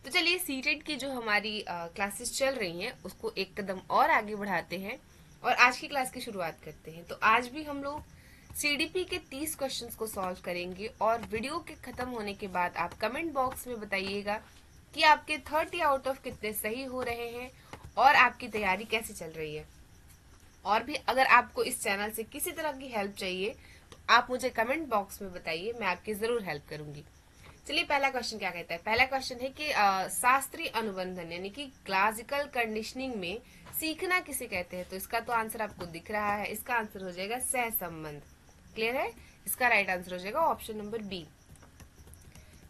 तो चलिए सीटेट की जो हमारी क्लासेस चल रही हैं उसको एक कदम और आगे बढ़ाते हैं और आज की क्लास की शुरुआत करते हैं। तो आज भी हम लोग सीडीपी के 30 क्वेश्चंस को सॉल्व करेंगे और वीडियो के खत्म होने के बाद आप कमेंट बॉक्स में बताइएगा कि आपके 30 आउट ऑफ कितने सही हो रहे हैं और आपकी तैयारी कैसे चल रही है। और भी अगर आपको इस चैनल से किसी तरह की हेल्प चाहिए तो आप मुझे कमेंट बॉक्स में बताइए, मैं आपकी जरूर हेल्प करूंगी। चलिए पहला क्वेश्चन क्या कहता है। पहला क्वेश्चन है कि शास्त्रीय अनुबंधन यानी कि क्लासिकल कंडीशनिंग में सीखना किसे कहते हैं। तो इसका तो आंसर आपको दिख रहा है, इसका आंसर हो जाएगा सह संबंध। क्लियर है, इसका राइट आंसर हो जाएगा ऑप्शन नंबर बी।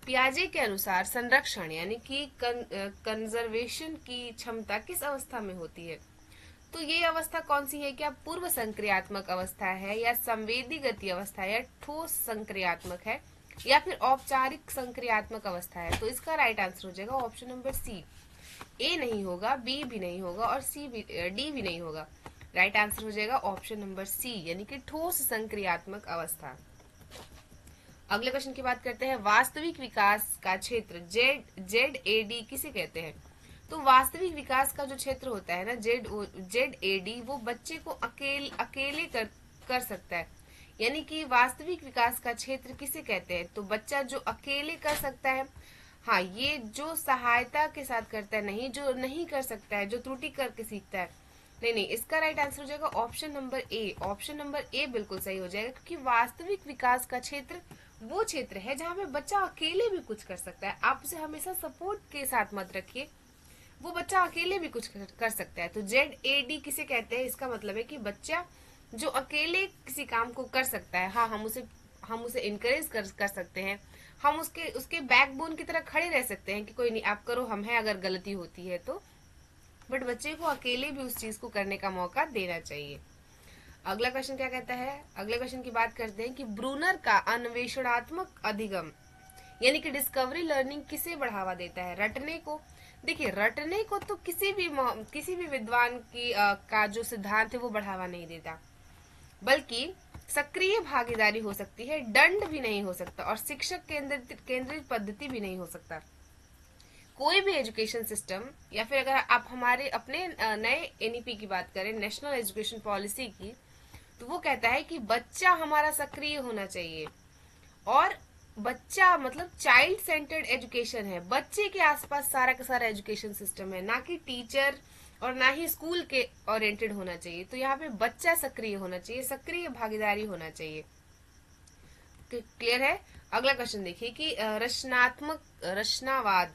पियाजे के अनुसार संरक्षण यानी कि कंजर्वेशन की क्षमता किस अवस्था में होती है। तो ये अवस्था कौन सी है, क्या पूर्व संक्रियात्मक अवस्था है या संवेदी गति अवस्था है या ठोस संक्रियात्मक है या फिर औपचारिक संक्रियात्मक अवस्था है। तो इसका राइट आंसर हो जाएगा ऑप्शन नंबर सी। ए नहीं होगा, बी भी नहीं होगा और सी भी, डी भी नहीं होगा। राइट आंसर हो जाएगा ऑप्शन नंबर सी यानी कि ठोस संक्रियात्मक अवस्था। अगले क्वेश्चन की बात करते हैं। वास्तविक विकास का क्षेत्र जेड ए डी किसे कहते हैं। तो वास्तविक विकास का जो क्षेत्र होता है ना जेड ए डी, वो बच्चे को अकेले कर सकता है। यानी कि वास्तविक विकास का क्षेत्र किसे कहते हैं। तो बच्चा जो अकेले कर सकता है, हाँ, ये जो सहायता के साथ करता है, नहीं जो नहीं कर सकता है, जो त्रुटि करके सीखता है। नहीं नहीं, इसका राइट आंसर हो जाएगा option number A. Option number A बिल्कुल सही हो जाएगा क्योंकि वास्तविक विकास का क्षेत्र वो क्षेत्र है जहाँ पे बच्चा अकेले भी कुछ कर सकता है। आप उसे हमेशा सपोर्ट के साथ मत रखिए, वो बच्चा अकेले भी कुछ कर सकता है। तो जेड ए डी किसे कहते हैं, इसका मतलब है कि बच्चा जो अकेले किसी काम को कर सकता है। हाँ, हम उसे इनकरेज कर सकते हैं, हम उसके बैकबोन की तरह खड़े रह सकते हैं कि कोई नहीं, आप करो, हम हैं अगर गलती होती है तो। बट बच्चे को अकेले भी उस चीज को करने का मौका देना चाहिए। अगला क्वेश्चन क्या कहता है। अगले क्वेश्चन की बात करते हैं कि ब्रूनर का अन्वेषणात्मक अधिगम यानी कि डिस्कवरी लर्निंग किसे बढ़ावा देता है। रटने को। देखिए, रटने को तो किसी भी विद्वान की का जो सिद्धांत है वो बढ़ावा नहीं देता, बल्कि सक्रिय भागीदारी हो सकती है, दंड भी नहीं हो सकता और शिक्षक केंद्रित पद्धति भी नहीं हो सकता। कोई भी एजुकेशन सिस्टम या फिर अगर आप हमारे अपने नए एनईपी की बात करें, नेशनल एजुकेशन पॉलिसी की, तो वो कहता है कि बच्चा हमारा सक्रिय होना चाहिए और बच्चा मतलब चाइल्ड सेंटर्ड एजुकेशन है। बच्चे के आसपास सारा का सारा एजुकेशन सिस्टम है, ना कि टीचर और ना ही स्कूल के ओरिएंटेड होना चाहिए। तो यहाँ पे बच्चा सक्रिय होना चाहिए, सक्रिय भागीदारी होना चाहिए। क्लियर है। अगला क्वेश्चन देखिए कि रचनावाद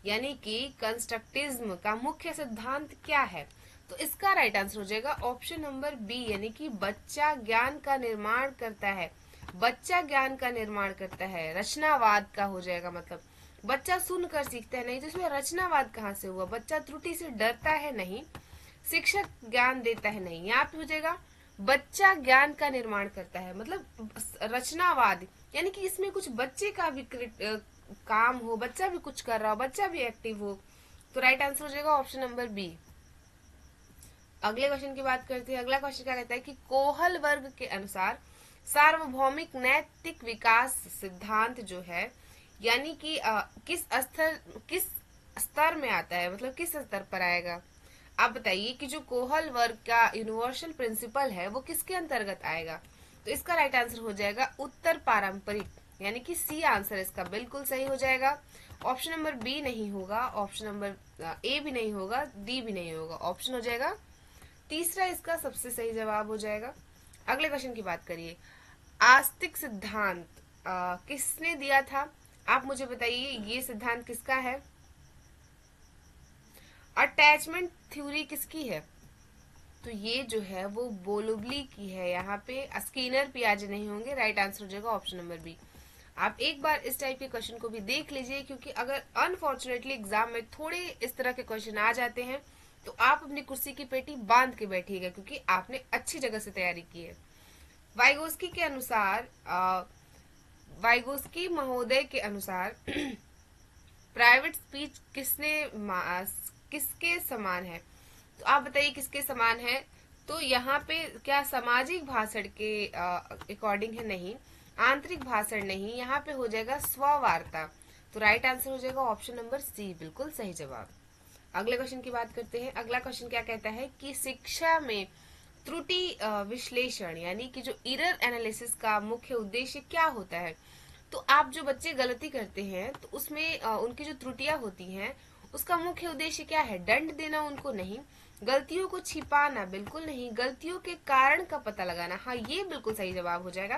यानी कि कंस्ट्रक्टिज्म का मुख्य सिद्धांत क्या है। तो इसका राइट आंसर हो जाएगा ऑप्शन नंबर बी यानी कि बच्चा ज्ञान का निर्माण करता है। बच्चा ज्ञान का निर्माण करता है, रचनावाद का हो जाएगा। मतलब बच्चा सुनकर सीखता है, नहीं तो इसमें रचनावाद कहाँ से हुआ। बच्चा त्रुटि से डरता है, नहीं। शिक्षक ज्ञान देता है, नहीं। यहाँ पे हो जाएगा बच्चा ज्ञान का निर्माण करता है, मतलब रचनावाद यानी कि इसमें कुछ बच्चे का भी काम हो, बच्चा भी कुछ कर रहा हो, बच्चा भी एक्टिव हो। तो राइट आंसर हो जाएगा ऑप्शन नंबर बी। अगले क्वेश्चन की बात करते हैं। अगला क्वेश्चन क्या कहता है कि कोहल वर्ग के अनुसार सार्वभौमिक नैतिक विकास सिद्धांत जो है यानी कि किस स्तर में आता है, मतलब किस स्तर पर आएगा। आप बताइए कि जो कोहल वर्ग का यूनिवर्सल प्रिंसिपल है वो किसके अंतर्गत आएगा। तो इसका राइट आंसर हो जाएगा उत्तर पारंपरिक यानी कि सी आंसर इसका बिल्कुल सही हो जाएगा। ऑप्शन नंबर बी नहीं होगा, ऑप्शन नंबर ए भी नहीं होगा, डी भी नहीं होगा। ऑप्शन हो जाएगा तीसरा इसका सबसे सही जवाब हो जाएगा। अगले क्वेश्चन की बात करिए। आस्तिक सिद्धांत किसने दिया था, आप मुझे बताइए ये सिद्धांत किसका है। अटैचमेंट थ्योरी किसकी है। तो ये जो है वो बोलोग्ली की है। यहाँ पे स्किनर पियाजे नहीं होंगे। राइट आंसर हो जाएगा ऑप्शन नंबर बी। आप एक बार इस टाइप के क्वेश्चन को भी देख लीजिए क्योंकि अगर अनफॉर्चुनेटली एग्जाम में थोड़े इस तरह के क्वेश्चन आ जाते हैं तो आप अपनी कुर्सी की पेटी बांध के बैठिएगा क्योंकि आपने अच्छी जगह से तैयारी की है। वाइगोस्की के अनुसार वाइगोस्की महोदय के अनुसार प्राइवेट स्पीच किसके समान है। तो आप बताइए किसके समान है। तो यहाँ पे क्या सामाजिक भाषण के अकॉर्डिंग है, नहीं। आंतरिक भाषण नहीं, यहाँ पे हो जाएगा स्ववार्ता। तो राइट आंसर हो जाएगा ऑप्शन नंबर सी, बिल्कुल सही जवाब। अगले क्वेश्चन की बात करते हैं। अगला क्वेश्चन क्या कहता है कि शिक्षा में त्रुटि विश्लेषण यानी कि जो एरर एनालिसिस का मुख्य उद्देश्य क्या होता है। तो आप जो बच्चे गलती करते हैं तो उसमें उनकी जो त्रुटियां होती हैं उसका मुख्य उद्देश्य क्या है, दंड देना उनको नहीं, गलतियों को छिपाना बिल्कुल नहीं, गलतियों के कारण का पता लगाना, हाँ ये बिल्कुल सही जवाब हो जाएगा।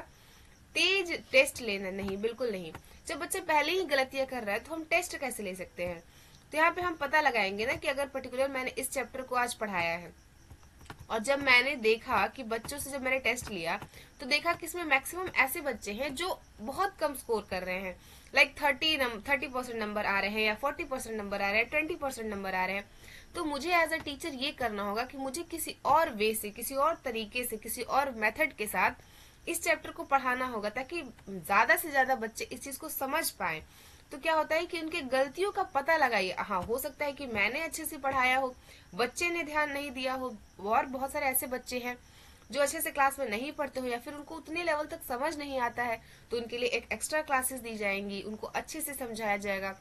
तेज टेस्ट लेना नहीं, बिल्कुल नहीं। जब बच्चा पहले ही गलतियां कर रहा है तो हम टेस्ट कैसे ले सकते हैं। तो यहाँ पे हम पता लगाएंगे ना कि अगर पर्टिकुलर मैंने इस चैप्टर को आज पढ़ाया है और जब मैंने देखा कि बच्चों से जब मैंने टेस्ट लिया तो देखा कि इसमें मैक्सिमम ऐसे बच्चे हैं जो बहुत कम स्कोर कर रहे हैं, लाइक 30% नंबर आ रहे हैं या 40% नंबर आ रहे हैं, 20% नंबर आ रहे हैं। तो मुझे एज अ टीचर ये करना होगा कि मुझे किसी और वे से, किसी और तरीके से, किसी और मेथड के साथ इस चैप्टर को पढ़ाना होगा ताकि ज्यादा से ज्यादा बच्चे इस चीज को समझ पाए। तो क्या होता है कि उनके गलतियों का पता लगाइए। हाँ हो सकता है कि मैंने अच्छे से पढ़ाया हो, बच्चे ने ध्यान नहीं दिया हो, और बहुत सारे ऐसे बच्चे हैं जो अच्छे से क्लास में नहीं पढ़ते हो या फिर उनको उतने लेवल तक समझ नहीं आता है, तो उनके लिए एक एक्स्ट्रा क्लासेस दी जाएंगी, उनको अच्छे से समझाया जाएगा।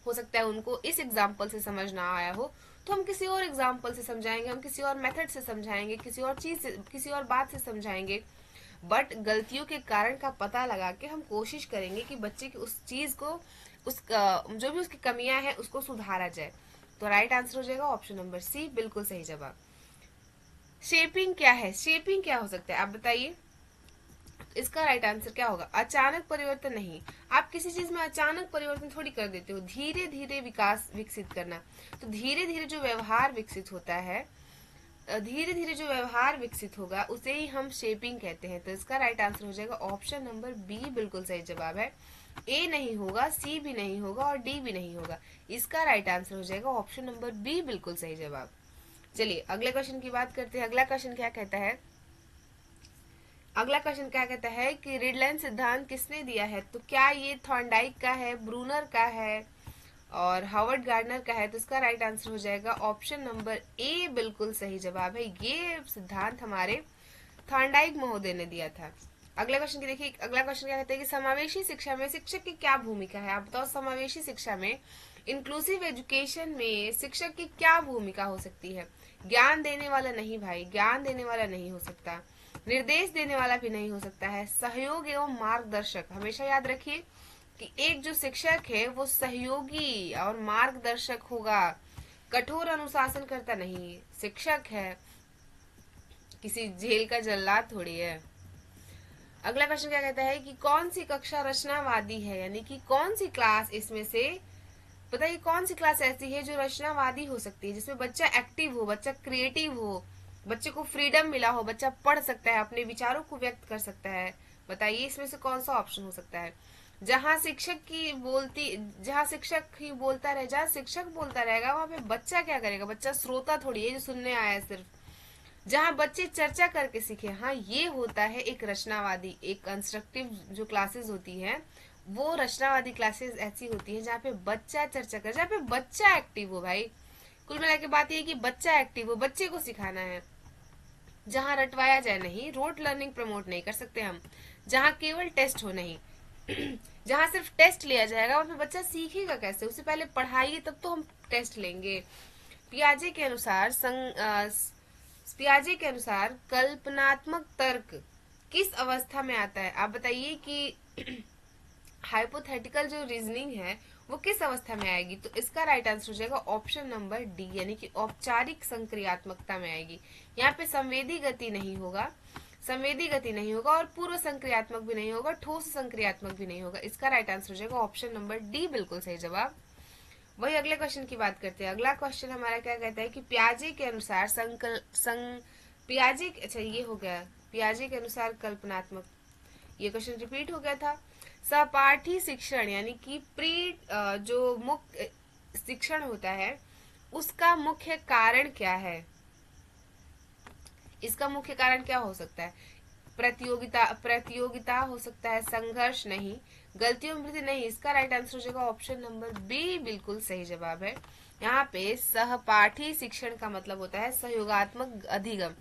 हो सकता है उनको इस एग्जाम्पल से समझ ना आया हो तो हम किसी और एग्जाम्पल से समझाएंगे, हम किसी और मेथड से समझाएंगे, किसी और चीज से, किसी और बात से समझाएंगे। बट गलतियों के कारण का पता लगा के हम कोशिश करेंगे कि बच्चे की उस चीज को, उस जो भी उसकी कमियां हैं उसको सुधारा जाए। तो राइट आंसर हो जाएगा ऑप्शन नंबर सी, बिल्कुल सही जवाब। शेपिंग क्या है, शेपिंग क्या हो सकता है आप बताइए। इसका राइट आंसर क्या होगा, अचानक परिवर्तन नहीं। आप किसी चीज में अचानक परिवर्तन थोड़ी कर देते हो, धीरे धीरे विकास विकसित करना। तो धीरे धीरे जो व्यवहार विकसित होता है, धीरे धीरे जो व्यवहार विकसित होगा उसे ही हम शेपिंग कहते हैं। तो इसका राइट आंसर हो जाएगा ऑप्शन नंबर बी, बिल्कुल सही जवाब है। ए नहीं होगा, सी भी नहीं होगा और डी भी नहीं होगा। इसका राइट आंसर हो जाएगा ऑप्शन नंबर बी, बिल्कुल सही जवाब। चलिए अगले क्वेश्चन की बात करते हैं। अगला क्वेश्चन क्या कहता है, अगला क्वेश्चन क्या कहता है कि रिडलाइन सिद्धांत किसने दिया है। तो क्या ये थॉर्नडाइक का है, ब्रूनर का है और हार्वर्ड गार्डनर का है। तो इसका राइट आंसर हो जाएगा ऑप्शन नंबर ए, बिल्कुल सही जवाब है। ये सिद्धांत हमारे थॉर्नडाइक महोदय ने दिया था। अगला क्वेश्चन की देखिए, अगला क्वेश्चन क्या कहता है कि समावेशी शिक्षा में शिक्षक की क्या भूमिका है। आप बताओ समावेशी शिक्षा में, इंक्लूसिव एजुकेशन में शिक्षक की क्या भूमिका हो सकती है। ज्ञान देने वाला नहीं भाई, ज्ञान देने वाला नहीं हो सकता, निर्देश देने वाला भी नहीं हो सकता है, सहयोग एवं मार्गदर्शक। हमेशा याद रखिए कि एक जो शिक्षक है वो सहयोगी और मार्गदर्शक होगा, कठोर अनुशासन करता नहीं। शिक्षक है, किसी जेल का जल्लाद थोड़ी है। अगला क्वेश्चन क्या कहता है कि कौन सी कक्षा रचनावादी है, यानी कि कौन सी क्लास इसमें से बताइए, कौन सी क्लास ऐसी है जो रचनावादी हो सकती है, जिसमें बच्चा एक्टिव हो, बच्चा क्रिएटिव हो, बच्चे को फ्रीडम मिला हो, बच्चा पढ़ सकता है, अपने विचारों को व्यक्त कर सकता है। बताइए इसमें से कौन सा ऑप्शन हो सकता है। जहाँ शिक्षक ही बोलता रहे, जहाँ शिक्षक बोलता रहेगा वहां पे बच्चा क्या करेगा, बच्चा श्रोता थोड़ी है जो सुनने आया है सिर्फ। जहाँ बच्चे चर्चा करके सीखे, हाँ ये होता है एक रचनावादी, एक कंस्ट्रक्टिव जो क्लासेस होती हैं वो रचनावादी क्लासेस ऐसी होती है जहाँ पे बच्चा चर्चा करे, जहाँ पे बच्चा एक्टिव हो भाई। कुल मिला के बात ये कि बच्चा एक्टिव हो, बच्चे को सिखाना है। जहाँ रटवाया जाए नहीं, रोट लर्निंग प्रमोट नहीं कर सकते हम। जहाँ केवल टेस्ट हो नहीं, जहाँ सिर्फ टेस्ट लिया जाएगा वहां पे बच्चा सीखेगा कैसे, उसे पहले पढ़ाइए तब तो हम टेस्ट लेंगे। पियाजे के अनुसार पियाजे के अनुसार कल्पनात्मक तर्क किस अवस्था में आता है। आप बताइए कि हाइपोथेटिकल जो रीजनिंग है वो किस अवस्था में आएगी। तो इसका राइट आंसर हो जाएगा ऑप्शन नंबर डी, यानी कि औपचारिक संक्रियात्मकता में आएगी। यहाँ पे संवेदी गति नहीं होगा, संवेदी गति नहीं होगा और पूर्व संक्रियात्मक भी नहीं होगा, ठोस संक्रियात्मक भी नहीं होगा। इसका राइट आंसर हो जाएगा ऑप्शन नंबर डी, बिल्कुल सही जवाब। वही अगले क्वेश्चन की बात करते हैं। अगला क्वेश्चन हमारा क्या कहता है कि पियाजे के अनुसार अच्छा ये हो गया, पियाजे के अनुसार कल्पनात्मक, ये क्वेश्चन रिपीट हो गया था। सहपाठी शिक्षण यानी कि जो मुख्य शिक्षण होता है उसका मुख्य कारण क्या है। इसका मुख्य कारण क्या हो सकता है, प्रतियोगिता हो सकता है, संघर्ष नहीं, गलतियों में वृद्धि नहीं। इसका राइट आंसर हो जाएगा ऑप्शन नंबर बी, बिल्कुल सही जवाब है। यहाँ पे सहपाठी शिक्षण का मतलब होता है सहयोगात्मक अधिगम।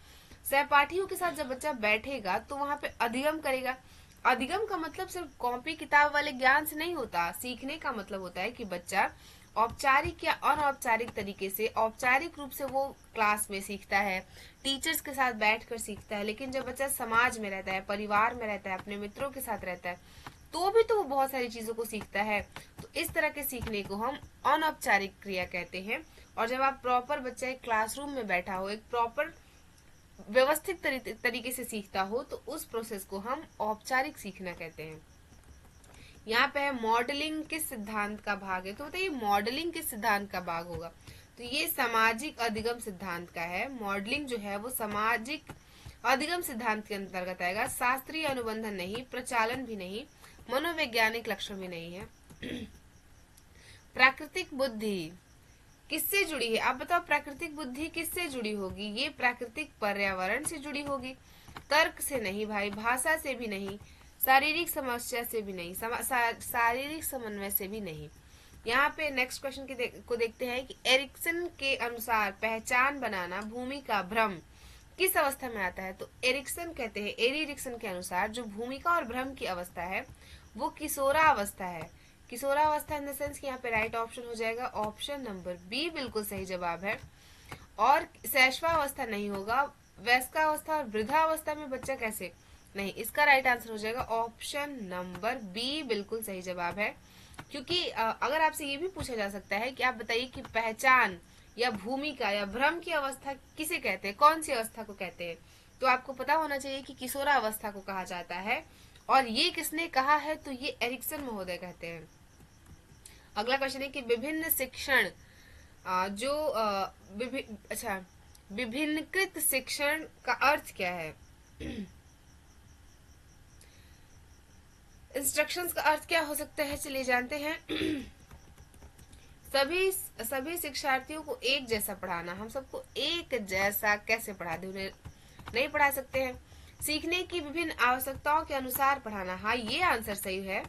सहपाठियों के साथ जब बच्चा बैठेगा तो वहां पे अधिगम करेगा, अधिगम का मतलब सिर्फ कॉपी किताब वाले ज्ञान से नहीं होता। सीखने का मतलब होता है कि बच्चा औपचारिक या अनौपचारिक तरीके से, औपचारिक रूप से वो क्लास में सीखता है, टीचर्स के साथ बैठकर सीखता है, लेकिन जब बच्चा समाज में रहता है, परिवार में रहता है, अपने मित्रों के साथ रहता है, तो भी तो वो बहुत सारी चीजों को सीखता है। तो इस तरह के सीखने को हम अनौपचारिक क्रिया कहते हैं। और जब आप प्रॉपर बच्चा एक क्लासरूम में बैठा हो, एक प्रॉपर व्यवस्थित तरीके से सीखता हो, तो उस प्रोसेस को हम औपचारिक सीखना कहते हैं। यहाँ पे है मॉडलिंग किस सिद्धांत का भाग है, तो बताइए मॉडलिंग किस सिद्धांत का भाग होगा। तो ये सामाजिक अधिगम सिद्धांत का है। मॉडलिंग जो है वो सामाजिक अधिगम सिद्धांत के अंतर्गत आएगा। शास्त्रीय अनुबंधन नहीं, प्रचालन भी नहीं, मनोवैज्ञानिक लक्षण भी नहीं है। प्राकृतिक बुद्धि किससे जुड़ी है, आप बताओ प्राकृतिक बुद्धि किससे जुड़ी होगी। ये प्राकृतिक पर्यावरण से जुड़ी होगी, तर्क से नहीं भाई, भाषा से भी नहीं, शारीरिक समस्या से भी नहीं, शारीरिक समन्वय से भी नहीं। यहाँ पे नेक्स्ट क्वेश्चन को देखते हैं कि एरिक्सन के अनुसार पहचान बनाना, भूमि का भ्रम किस अवस्था में आता है। तो एरिक्सन कहते हैं, एरिक्सन के अनुसार जो भूमिका और भ्रम की अवस्था है वो किशोरावस्था है। किशोरावस्था इन द सेंस कि यहाँ पे राइट ऑप्शन हो जाएगा ऑप्शन नंबर बी, बिल्कुल सही जवाब है। और शैशवावस्था नहीं होगा, वयस्कावस्था और वृद्धावस्था में बच्चा कैसे, नहीं, इसका राइट आंसर हो जाएगा ऑप्शन नंबर बी, बिल्कुल सही जवाब है। क्योंकि अगर आपसे ये भी पूछा जा सकता है कि आप बताइए कि पहचान या भूमिका या भ्रम की अवस्था किसे कहते हैं, कौन सी अवस्था को कहते हैं, तो आपको पता होना चाहिए कि किशोरावस्था को कहा जाता है। और ये किसने कहा है, तो ये एरिक्सन महोदय कहते हैं। अगला क्वेश्चन है कि विभिन्न शिक्षण जो अच्छा, विभिन्नकृत शिक्षण का अर्थ क्या है। इंस्ट्रक्शंस का अर्थ क्या हो सकता है, चलिए जानते हैं। सभी शिक्षार्थियों को एक जैसा पढ़ाना, हम सबको एक जैसा कैसे पढ़ा दे, उन्हें नहीं पढ़ा सकते हैं। सीखने की विभिन्न आवश्यकताओं के अनुसार पढ़ाना, हाँ ये आंसर सही है।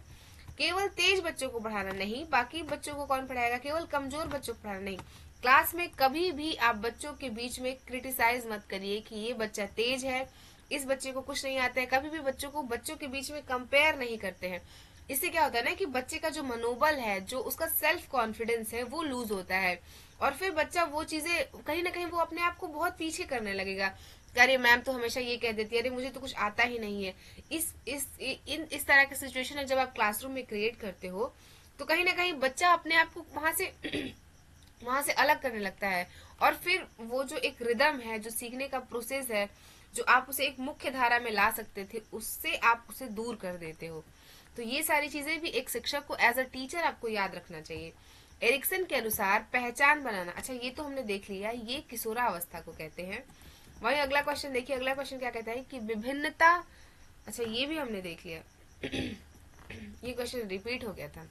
केवल तेज बच्चों को पढ़ाना नहीं, बाकी बच्चों को कौन पढ़ाएगा, केवल कमजोर बच्चों को पढ़ाना नहीं। क्लास में कभी भी आप बच्चों के बीच में क्रिटिसाइज मत करिए कि ये बच्चा तेज है, इस बच्चे को कुछ नहीं आता है। कभी भी बच्चों के बीच में कंपेयर नहीं करते हैं। इससे क्या होता है ना कि बच्चे का जो मनोबल है, जो उसका सेल्फ कॉन्फिडेंस है, वो लूज होता है। और फिर बच्चा वो चीजें कहीं ना कहीं वो अपने आप को बहुत पीछे करने लगेगा। अरे मैम तो हमेशा ये कह देती है, अरे मुझे तो कुछ आता ही नहीं है। इस तरह की सिचुएशन है जब आप क्लासरूम में क्रिएट करते हो, तो कहीं ना कहीं बच्चा अपने आप को वहां से अलग करने लगता है। और फिर वो जो एक रिदम है, जो सीखने का प्रोसेस है, जो आप उसे एक मुख्य धारा में ला सकते थे, उससे आप उसे दूर कर देते हो। तो ये सारी चीजें भी एक शिक्षक को एज अ टीचर आपको याद रखना चाहिए। एरिक्सन के अनुसार पहचान बनाना, अच्छा ये तो हमने देख लिया, ये किशोरावस्था को कहते हैं। वही अगला क्वेश्चन देखिए, अगला क्वेश्चन क्या कहता है कि विभिन्नता, अच्छा ये भी हमने देख लिया। ये क्वेश्चन रिपीट हो गया था।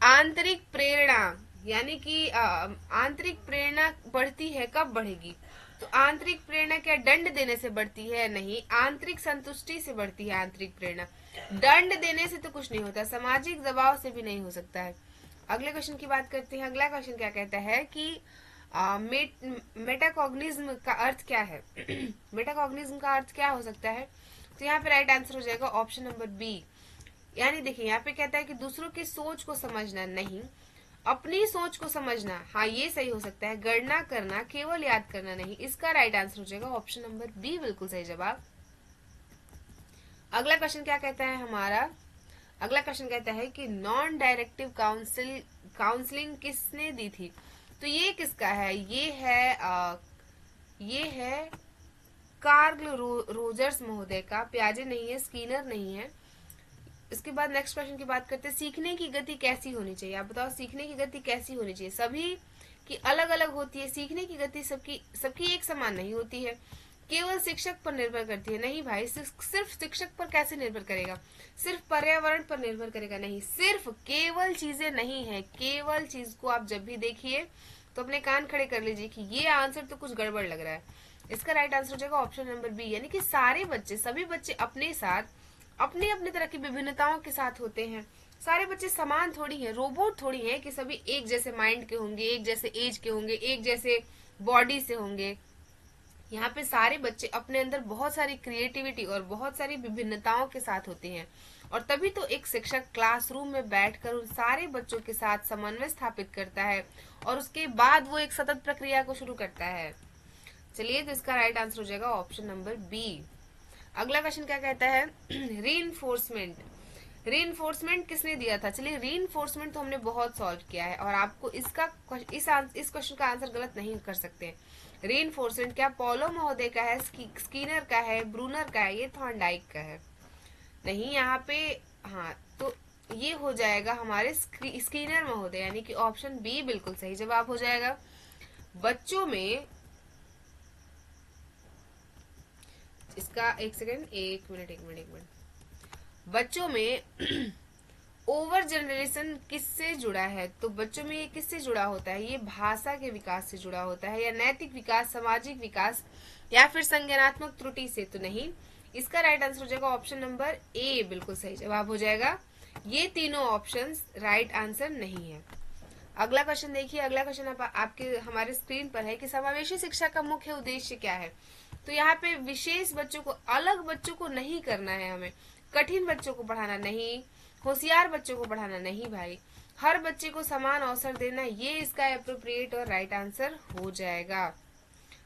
आंतरिक प्रेरणा, यानी कि आंतरिक प्रेरणा बढ़ती है, कब बढ़ेगी, तो आंतरिक प्रेरणा क्या दंड देने से बढ़ती है, नहीं, आंतरिक संतुष्टि से बढ़ती है आंतरिक प्रेरणा। दंड देने से तो कुछ नहीं होता, सामाजिक दबाव से भी नहीं हो सकता है। अगले क्वेश्चन की बात करते हैं। अगला क्वेश्चन क्या कहता है कि मेटाकॉग्निज्म का अर्थ क्या है। मेटाकॉग्निज्म का अर्थ क्या हो सकता है, तो यहाँ पे राइट आंसर हो जाएगा ऑप्शन नंबर बी। यानी देखिए यहाँ पे कहता है कि दूसरों की सोच को समझना, नहीं, अपनी सोच को समझना, हाँ ये सही हो सकता है। गणना करना, केवल याद करना नहीं, इसका राइट आंसर हो जाएगा ऑप्शन नंबर बी, बिल्कुल सही जवाब। अगला क्वेश्चन क्या कहता है हमारा, अगला क्वेश्चन कहता है कि नॉन डायरेक्टिव काउंसलिंग किसने दी थी, तो ये किसका है, ये है कार्ल रोजर्स महोदय का। पियाजे नहीं है, स्कीनर नहीं है। इसके बाद नेक्स्ट क्वेश्चन की बात करते हैं, सीखने की गति कैसी होनी चाहिए, आप बताओ सीखने की गति कैसी होनी चाहिए। सभी की अलग अलग होती है, सीखने की गति सबकी एक समान नहीं होती है, केवल शिक्षक पर निर्भर करती है, नहीं भाई, सिर्फ शिक्षक पर कैसे निर्भर करेगा, सिर्फ पर्यावरण पर निर्भर करेगा, नहीं, सिर्फ केवल चीजें नहीं है। केवल चीज को आप जब भी देखिए तो अपने कान खड़े कर लीजिए कि ये आंसर तो कुछ गड़बड़ लग रहा है। इसका राइट आंसर हो जाएगा ऑप्शन नंबर बी, यानी कि सारे बच्चे, सभी बच्चे अपने साथ अपने अपने तरह की विभिन्नताओं के साथ होते हैं। सारे बच्चे समान थोड़ी हैं, रोबोट थोड़ी हैं कि सभी एक जैसे माइंड के होंगे, एक जैसे एज के होंगे, एक जैसे बॉडी से होंगे। यहाँ पे सारे बच्चे अपने अंदर बहुत सारी क्रिएटिविटी और बहुत सारी विभिन्नताओं के साथ होते हैं, और तभी तो एक शिक्षक क्लासरूम में बैठकर उन सारे बच्चों के साथ समन्वय स्थापित करता है और उसके बाद वो एक सतत प्रक्रिया को शुरू करता है। चलिए, तो इसका राइट आंसर हो जाएगा ऑप्शन नंबर बी। अगला क्वेश्चन क्या कहता है? रीइंफोर्समेंट। रीइंफोर्समेंट किसने दिया था? चलिए, रीइंफोर्समेंट तो हमने बहुत सॉल्व किया है और आपको इस क्वेश्चन का आंसर गलत नहीं कर सकते। रीइंफोर्समेंट क्या पॉलो महोदय का है, स्कीनर का है, ब्रूनर का है, ये थॉर्नडाइक का है? नहीं, यहाँ पे हाँ, तो ये हो जाएगा हमारे स्कीनर महोदय, यानी कि ऑप्शन बी बिल्कुल सही जवाब हो जाएगा। बच्चों में इसका एक मिनट बच्चों में ओवर जनरेशन किससे जुड़ा है? तो बच्चों में ये किससे जुड़ा होता है? ये भाषा के विकास से जुड़ा होता है, या नैतिक विकास, सामाजिक विकास, या फिर संज्ञानात्मक त्रुटि से? तो नहीं, इसका राइट आंसर हो जाएगा ऑप्शन नंबर ए बिल्कुल सही जवाब हो जाएगा। ये तीनों ऑप्शंस राइट आंसर नहीं है। अगला क्वेश्चन देखिए। अगला क्वेश्चन आपके हमारे स्क्रीन पर है कि समावेशी शिक्षा का मुख्य उद्देश्य क्या है? तो यहाँ पे विशेष बच्चों को, अलग बच्चों को नहीं करना है हमें, कठिन बच्चों को पढ़ाना नहीं, होशियार बच्चों को पढ़ाना नहीं भाई, हर बच्चे को समान अवसर देना, ये इसका एप्रोप्रिएट और राइट आंसर हो जाएगा।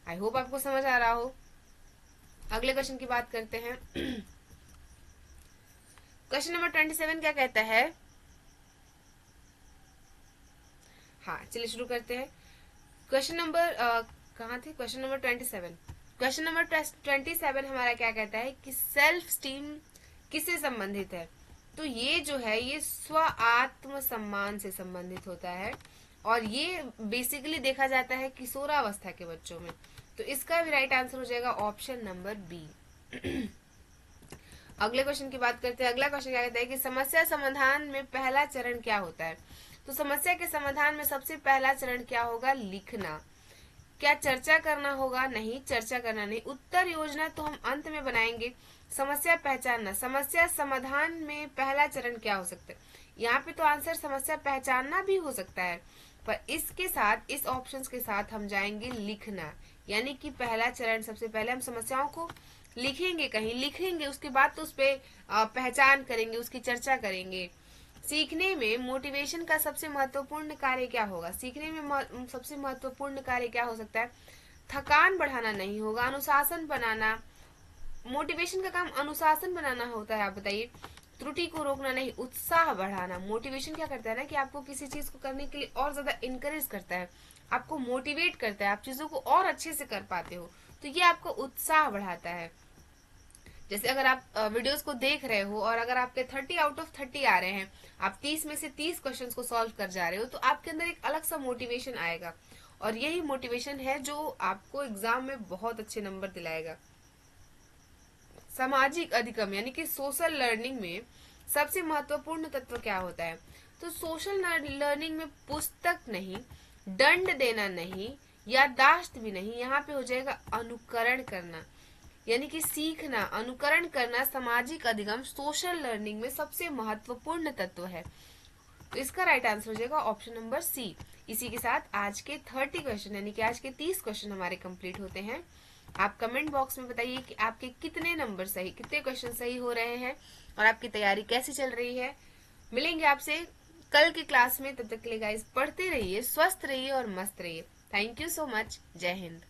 आई होप आपको समझ आ रहा हो। अगले क्वेश्चन की बात करते हैं। क्वेश्चन नंबर 27 क्या कहता है? हाँ, चलिए शुरू करते हैं। क्वेश्चन नंबर कहाँ थे? Question number 27। क्वेश्चन नंबर 27 हमारा क्या कहता है कि सेल्फ स्टीम किससे संबंधित है? तो ये जो है, ये स्व आत्म सम्मान से संबंधित होता है, और ये बेसिकली देखा जाता है किशोरावस्था के बच्चों में। तो इसका भी राइट आंसर हो जाएगा ऑप्शन नंबर बी। अगले क्वेश्चन की बात करते हैं। अगला क्वेश्चन क्या कहता है कि समस्या समाधान में पहला चरण क्या होता है? तो समस्या के समाधान में सबसे पहला चरण क्या होगा? लिखना। क्या चर्चा करना होगा? नहीं, चर्चा करना नहीं। उत्तर योजना तो हम अंत में बनाएंगे। समस्या पहचानना। समस्या समाधान में पहला चरण क्या हो सकता है? यहाँ पे तो आंसर समस्या पहचानना भी हो सकता है, पर इसके साथ, इस ऑप्शंस के साथ हम जाएंगे लिखना, यानी कि पहला चरण सबसे पहले हम समस्याओं को लिखेंगे, कहीं लिखेंगे, उसके बाद तो उस पर पहचान करेंगे, उसकी चर्चा करेंगे। सीखने में मोटिवेशन का सबसे महत्वपूर्ण कार्य क्या होगा? सीखने में सबसे महत्वपूर्ण कार्य क्या हो सकता है? थकान बढ़ाना नहीं होगा, अनुशासन बनाना। मोटिवेशन का काम अनुशासन बनाना होता है, आप बताइए। त्रुटि को रोकना नहीं, उत्साह बढ़ाना। मोटिवेशन क्या करता है ना, कि आपको किसी चीज को करने के लिए और ज्यादा इनकरेज करता है, आपको मोटिवेट करता है, आप चीजों को और अच्छे से कर पाते हो, तो ये आपको उत्साह बढ़ाता है। जैसे अगर आप वीडियोस को देख रहे हो और अगर आपके 30 आउट ऑफ 30 आ रहे हैं, आप 30 में से 30 क्वेश्चंस को सॉल्व कर जा रहे हो, तो आपके अंदर एक अलग सा मोटिवेशन आएगा, और यही मोटिवेशन है जो आपको एग्जाम में बहुत अच्छे नंबर दिलाएगा। सामाजिक अधिगम यानी कि सोशल लर्निंग में सबसे महत्वपूर्ण तत्व क्या होता है? तो सोशल लर्निंग में पुस्तक नहीं, दंड देना नहीं, याददाश्त भी नहीं, यहाँ पे हो जाएगा अनुकरण करना, यानी कि सीखना, अनुकरण करना। सामाजिक अधिगम सोशल लर्निंग में सबसे महत्वपूर्ण तत्व है। तो इसका राइट आंसर हो जाएगा ऑप्शन नंबर सी। इसी के साथ आज के 30 क्वेश्चन यानी कि आज के 30 क्वेश्चन हमारे कंप्लीट होते हैं। आप कमेंट बॉक्स में बताइए कि आपके कितने नंबर सही, कितने क्वेश्चन सही हो रहे हैं, और आपकी तैयारी कैसी चल रही है। मिलेंगे आपसे कल की क्लास में। तब तक के लिए गाइस पढ़ते रहिए, स्वस्थ रहिए और मस्त रहिए। Thank you so much. जय हिंद।